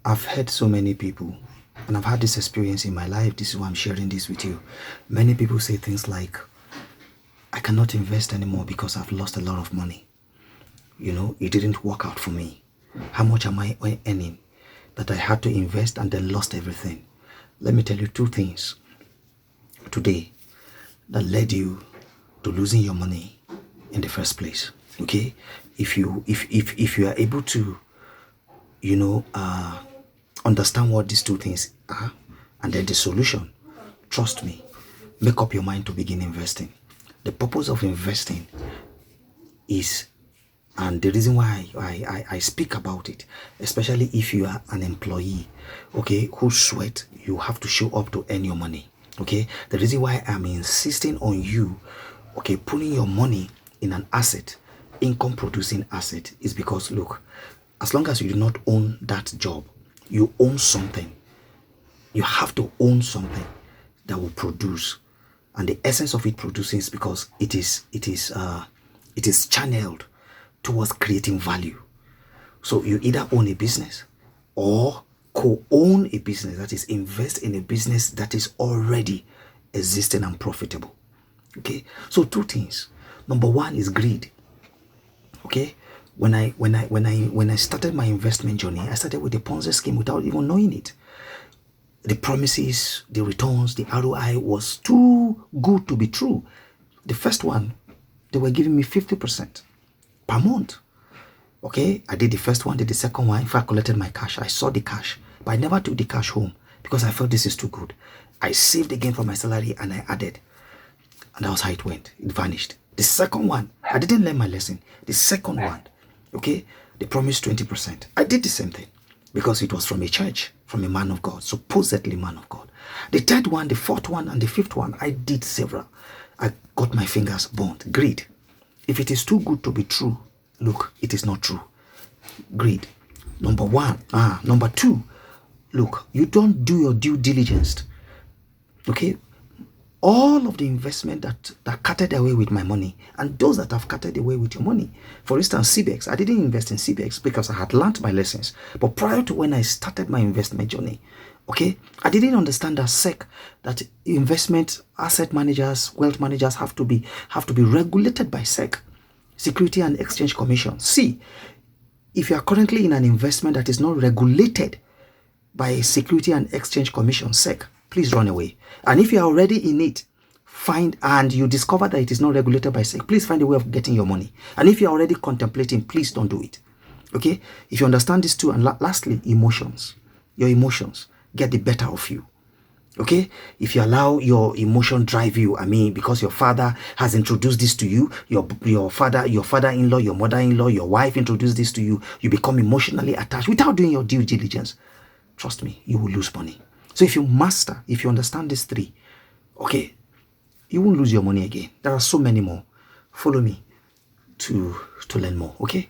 I've heard so many people, and I've had this experience in my life. This is why I'm sharing this with you. Many people say things like, I cannot invest anymore because I've lost a lot of money. You know, it didn't work out for me. How much am I earning that I had to invest and then lost everything? Let me tell you two things today that led you to losing your money in the first place. Okay, if you are able to, you know, understand what these two things are and then the solution, trust me, make up your mind to begin investing. The purpose of investing is, and the reason why I speak about it, especially if you are an employee, okay, who sweat, you have to show up to earn your money. Okay, the reason why I'm insisting on you, okay, putting your money in an asset, income producing asset, is because, look, as long as you do not own that job, you own something. You have to own something that will produce, and the essence of it producing is because it is channeled towards creating value. So you either own a business or co-own a business, that is, invest in a business that is already existing and profitable. Okay, so two things. Number one is greed. Okay, when I started my investment journey, I started with a Ponzi scheme without even knowing it. The promises, the returns, the ROI was too good to be true. The first one, they were giving me 50% per month. Okay, I did the first one, did the second one. If I collected my cash, I saw the cash, but I never took the cash home because I felt this is too good. I saved again from my salary and I added, and that was how it went. It vanished. The second one, I didn't learn my lesson. The second one, okay, they promised 20%. I did the same thing because it was from a church, from a man of God, supposedly man of God. The third one, the fourth one, and the fifth one, I did several. I got my fingers burnt. Greed. If it is too good to be true, look, it is not true. Greed. Number one. Number two, look, you don't do your due diligence. Okay? All of the investment that carted away with my money, and those that have carted away with your money. For instance, CBEX. I didn't invest in CBEX because I had learned my lessons. But prior to when I started my investment journey, okay, I didn't understand that that investment asset managers, wealth managers have to be regulated by Security and Exchange Commission. See, if you are currently in an investment that is not regulated by Security and Exchange Commission, SEC, please run away. And if you are already in it, and you discover that it is not regulated by SEC, please find a way of getting your money. And if you are already contemplating, please don't do it. Okay? If you understand this too, and lastly, emotions. Your emotions get the better of you. Okay, if you allow your emotion drive you, because your father has introduced this to you, your father-in-law, your mother-in-law, your wife introduced this to you, you become emotionally attached without doing your due diligence. Trust me, you will lose money. So if you understand these three, okay, you won't lose your money again. There are so many more. Follow me to learn more. Okay.